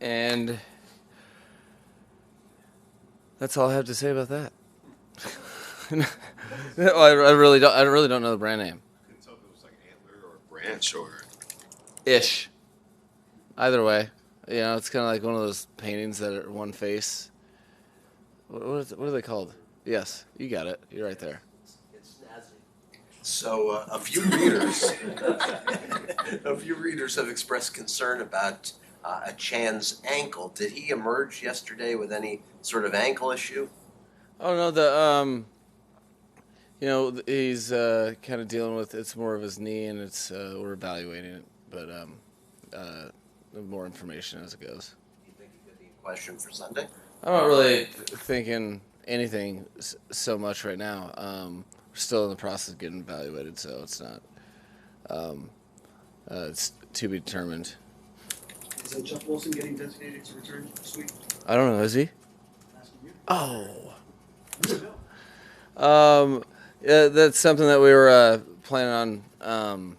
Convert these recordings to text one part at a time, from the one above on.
And that's all I have to say about that. Well, I really don't. I really don't know the brand name. Couldn't tell if it was like antler or branch or. Ish. Either way, it's kind of like one of those paintings that are one face. What are they called? Yes, you got it. You're right there. It's snazzy. So a few readers have expressed concern about Chan's ankle. Did he emerge yesterday with any sort of ankle issue? Oh no, he's kind of dealing with. It's more of his knee, and it's we're evaluating it, but more information as it goes. Do you think he could be in question for Sunday? I'm not really thinking anything so much right now. We're still in the process of getting evaluated, so it's not. It's to be determined. Is Jeff Wilson getting designated to return this week? I don't know. Is he? Asking you. Oh. You know. Yeah, that's something that we were planning on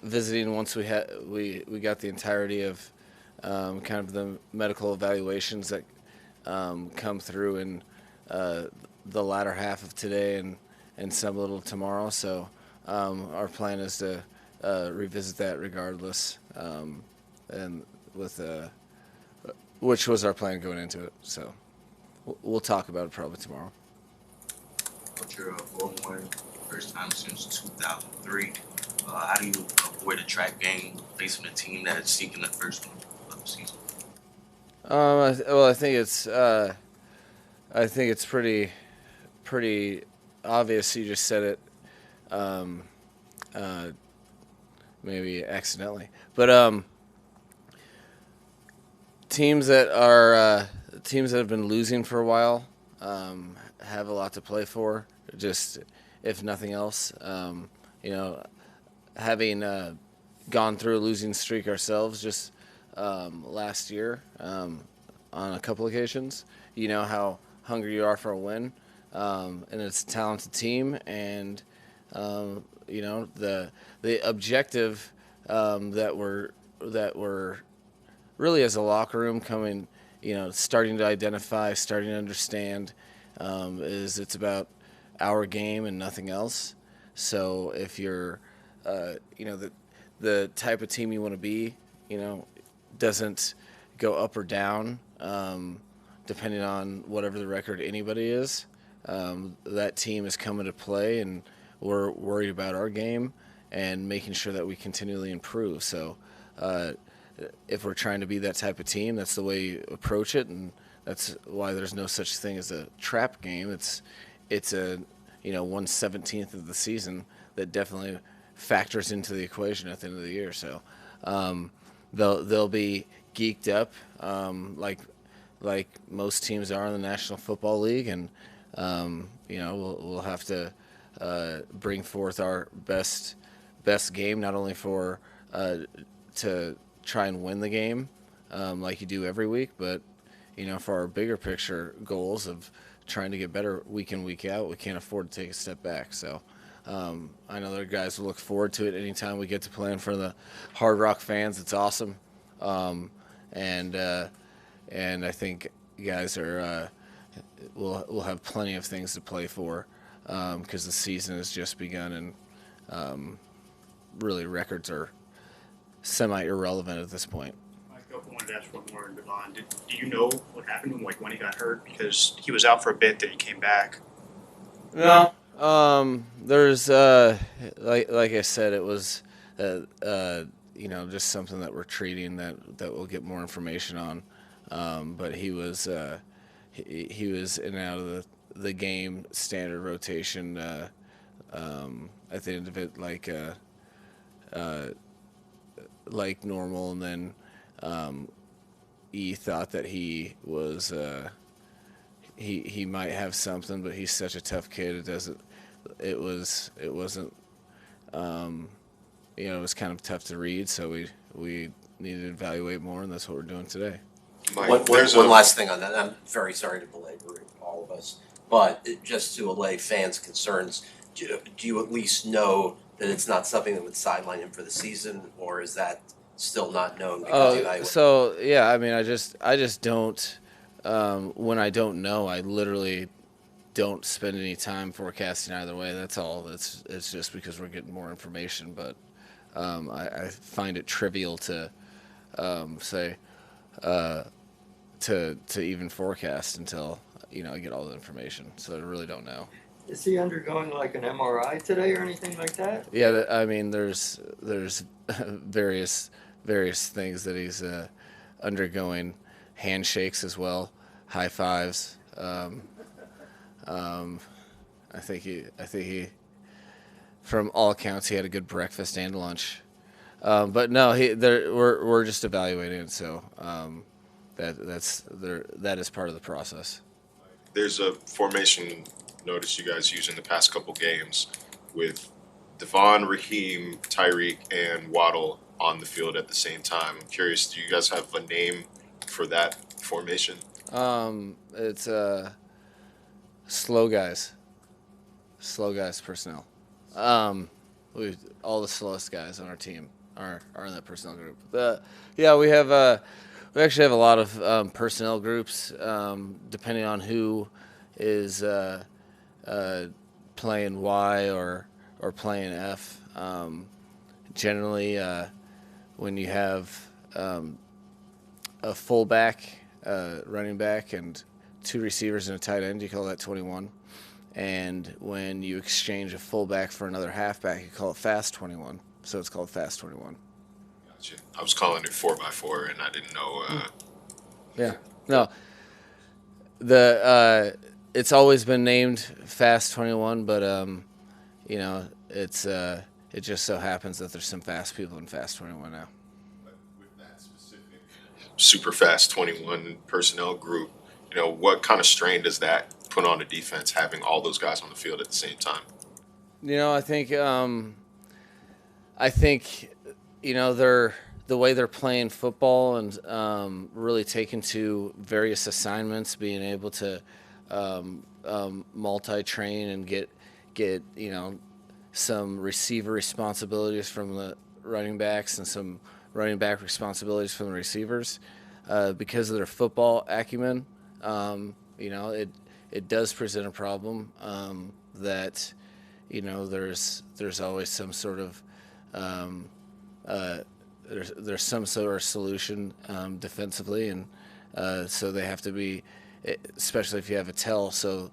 visiting once we got the entirety of kind of the medical evaluations that come through in the latter half of today and some little tomorrow. So our plan is to revisit that regardless, and with which was our plan going into it. So we'll talk about it probably tomorrow. But you're a 4-1 first time since 2003. How do you avoid a trap game facing a team that's seeking the first one of the season? Well, I think it's pretty obvious. You just said it, maybe accidentally, but teams that have been losing for a while have a lot to play for. Just if nothing else, having gone through a losing streak ourselves just last year on a couple occasions, you know how hungry you are for a win, and it's a talented team, and the objective that we're really as a locker room coming, starting to identify, starting to understand, is it's about our game and nothing else. So if you're, the type of team you want to be, doesn't go up or down, depending on whatever the record anybody is. That team is coming to play, and we're worried about our game and making sure that we continually improve. So if we're trying to be that type of team, that's the way you approach it, and that's why there's no such thing as a trap game. It's a 1/17 of the season that definitely factors into the equation at the end of the year. So they'll be geeked up like most teams are in the National Football League, and we'll have to bring forth our best game, not only for to try and win the game like you do every week, but for our bigger picture goals of trying to get better week in, week out. We can't afford to take a step back. So I know the guys will look forward to it anytime we get to play in front of the Hard Rock fans. It's awesome, and I think you guys will have plenty of things to play for because the season has just begun, and really records are semi-irrelevant at this point. I wanted to ask one more, Devon. Do you know what happened to him, like when he got hurt? Because he was out for a bit, then he came back. No. There's like I said, it was just something that we're treating that we'll get more information on. But he was he was in and out of the game standard rotation at the end of it like normal, and then he thought that he was he might have something, but he's such a tough kid. It wasn't it was kind of tough to read, so we needed to evaluate more, and that's what we're doing today. Mike, one last thing on that. I'm very sorry to belabor all of us, but just to allay fans' concerns, do you at least know that it's not something that would sideline him for the season, or is that still not known because evaluation. So yeah, I mean, I just don't. When I don't know, I literally don't spend any time forecasting either way. That's all. It's just because we're getting more information. But I find it trivial to say to even forecast until I get all the information. So I really don't know. Is he undergoing like an MRI today or anything like that? Yeah, I mean, there's various things that he's undergoing, handshakes as well, high fives. I think he, from all accounts, he had a good breakfast and lunch. But no, we're just evaluating it, so that is part of the process. There's a formation notice you guys use in the past couple games with Devon, Raheem, Tyreek, and Waddle on the field at the same time. I'm curious, do you guys have a name for that formation? It's slow guys personnel. All the slowest guys on our team are in that personnel group. We actually have a lot of personnel groups depending on who is playing Y or playing F. Generally, when you have a fullback, running back, and two receivers and a tight end, you call that 21. And when you exchange a fullback for another halfback, you call it fast 21. So it's called fast 21. Gotcha. I was calling it 4x4, and I didn't know. Yeah. No. It's always been named Fast 21, but it just so happens that there's some fast people in Fast 21 now. With that specific super fast 21 personnel group, what kind of strain does that put on the defense having all those guys on the field at the same time? I think they're the way they're playing football and really taking to various assignments, being able to multi-train and get some receiver responsibilities from the running backs and some running back responsibilities from the receivers because of their football acumen. It does present a problem that there's always some sort of there's some sort of solution defensively, and so they have to be, especially if you have a tell. So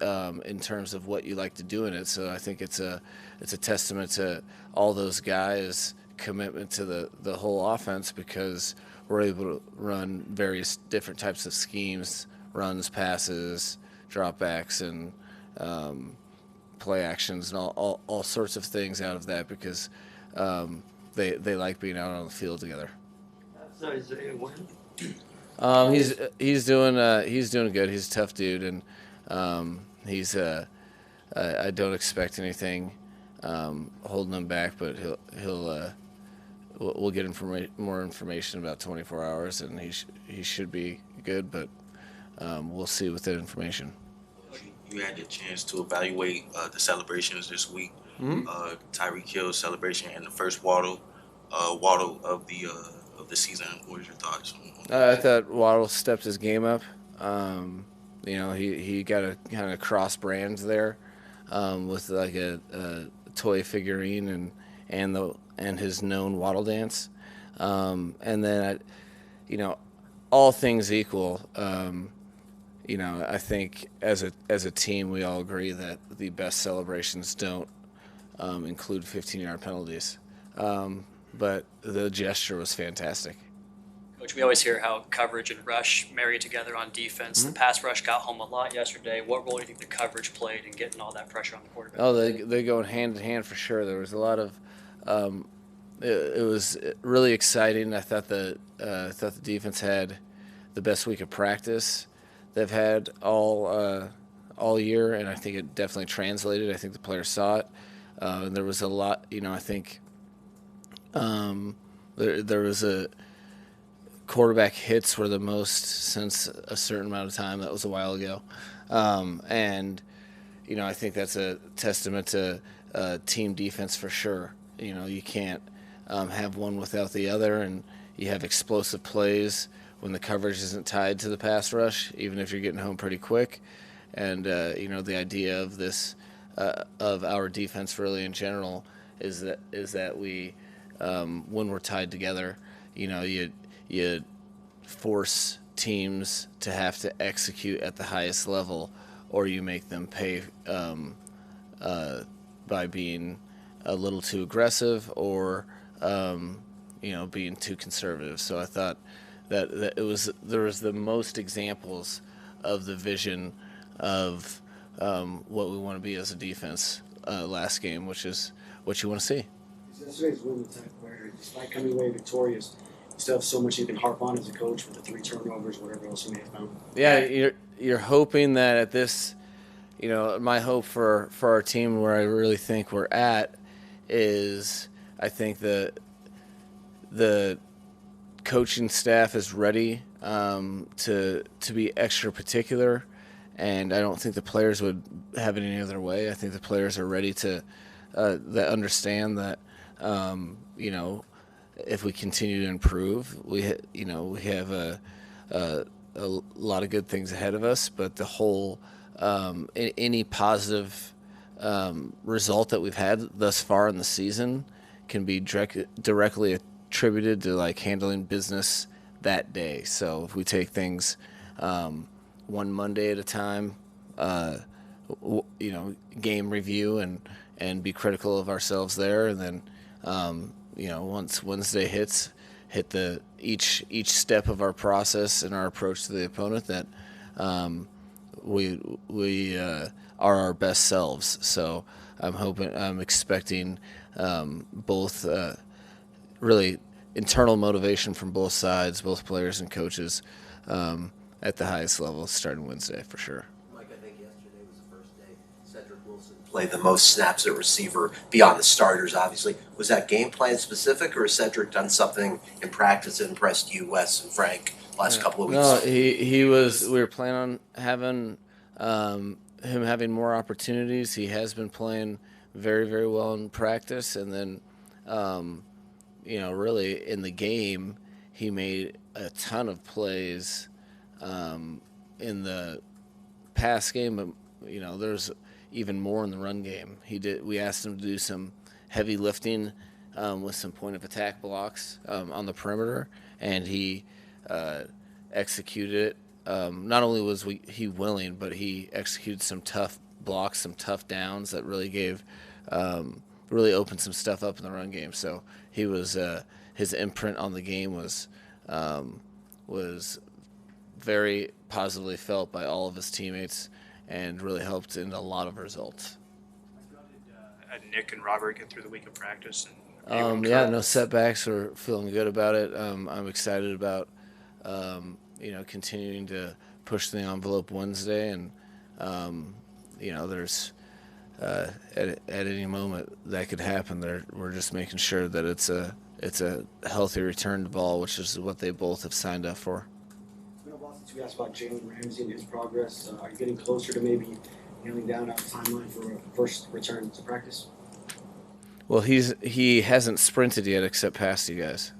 in terms of what you like to do in it, so I think it's a testament to all those guys' commitment to the whole offense, because we're able to run various different types of schemes, runs, passes, dropbacks, and play actions, and all sorts of things out of that, because they like being out on the field together. How's Isaiah Wynn? He's doing good. He's a tough dude, and I don't expect anything holding him back, but we'll get more information in about 24 hours, and he should be good, but we'll see with that information. You had the chance to evaluate the celebrations this week. Mm-hmm. Tyreek Hill's celebration and the first Waddle of the season. What was your thoughts? I thought Waddle stepped his game up. He got a kind of cross brand there with like a toy figurine and his known Waddle dance. And then all things equal, I think as a team we all agree that the best celebrations don't include 15-yard penalties. But the gesture was fantastic. Coach, we always hear how coverage and rush marry together on defense. Mm-hmm. The pass rush got home a lot yesterday. What role do you think the coverage played in getting all that pressure on the quarterback? Oh, they go hand in hand for sure. There was a lot of it was really exciting. I thought the defense had the best week of practice they've had all year, and I think it definitely translated. I think the players saw it. And there was a lot. I think there was a quarterback hits were the most since a certain amount of time. That was a while ago. And I think that's a testament to team defense for sure. You can't have one without the other, and you have explosive plays when the coverage isn't tied to the pass rush, even if you're getting home pretty quick. And the idea of this of our defense really in general is that we when we're tied together, you force teams to have to execute at the highest level, or you make them pay by being a little too aggressive or being too conservative. So I thought that there was the most examples of the vision of what we want to be as a defense last game, which is what you want to see. Yesterday's win the type where, despite coming away victorious, you still have so much you can harp on as a coach with the 3 turnovers, whatever else you may have found. Yeah, you're hoping that at this, my hope for our team, where I really think we're at, is I think the coaching staff is ready to be extra particular, and I don't think the players would have it any other way. I think the players are ready to that understand that if we continue to improve, we have a lot of good things ahead of us. But the whole any positive result that we've had thus far in the season can be directly attributed to handling business that day. So if we take things one Monday at a time, game review and be critical of ourselves there, and then once Wednesday hit each step of our process and our approach to the opponent, that we are our best selves. So I'm expecting both really internal motivation from both sides, both players and coaches, at the highest level starting Wednesday for sure. Mike, I think yesterday was the first day Cedric Wilson played the most snaps at receiver beyond the starters, obviously. Was that game plan specific, or has Cedric done something in practice that impressed you, Wes and Frank, last couple of weeks? No, he was. We were planning on having him having more opportunities. He has been playing very, very well in practice, and then really in the game, he made a ton of plays in the pass game, but there's even more in the run game. We asked him to do some heavy lifting with some point of attack blocks on the perimeter, and he executed it. Not only was he willing, but he executed some tough blocks, some tough downs that really really opened some stuff up in the run game. So he was his imprint on the game was very positively felt by all of his teammates, and really helped in a lot of results. Had Nick and Robert get through the week of practice? No setbacks. We're feeling good about it. I'm excited about continuing to push the envelope Wednesday, and there's at any moment that could happen. We're just making sure that it's a healthy return to ball, which is what they both have signed up for. We asked about Jalen Ramsey and his progress. Are you getting closer to maybe nailing down a timeline for a first return to practice? Well, he hasn't sprinted yet, except past you guys.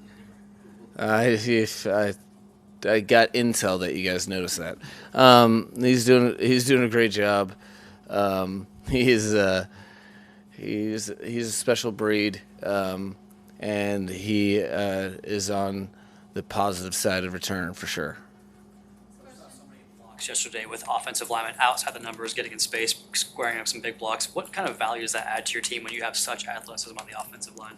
I got intel that you guys noticed that. He's doing a great job. He's a special breed, and he is on the positive side of return for sure. Yesterday with offensive linemen outside the numbers, getting in space, squaring up some big blocks. What kind of value does that add to your team when you have such athleticism on the offensive line?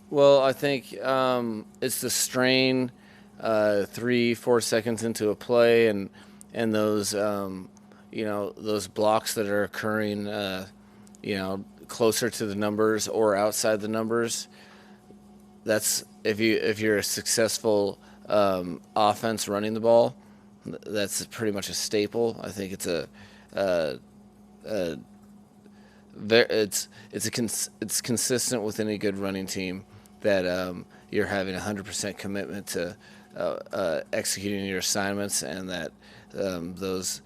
Well, I think it's the strain 3-4 seconds into a play, and those those blocks that are occurring closer to the numbers or outside the numbers. That's if you're a successful offense running the ball. That's pretty much a staple. I think it's it's consistent with any good running team that you're having 100% commitment to executing your assignments, and that the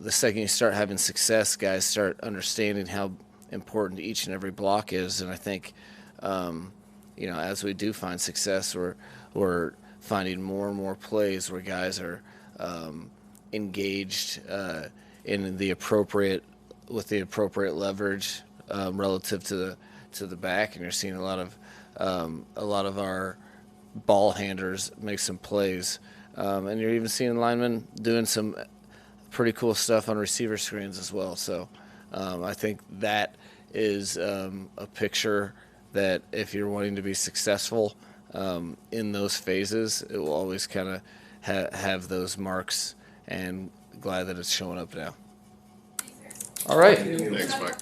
second you start having success, guys start understanding how important each and every block is. And I think as we do find success, we're finding more and more plays where guys are engaged in the appropriate leverage relative to the back, and you're seeing a lot of our ball handlers make some plays, and you're even seeing linemen doing some pretty cool stuff on receiver screens as well. So I think that is a picture that if you're wanting to be successful in those phases, it will always kind of have those marks, and glad that it's showing up now. All right. Thanks, Mike.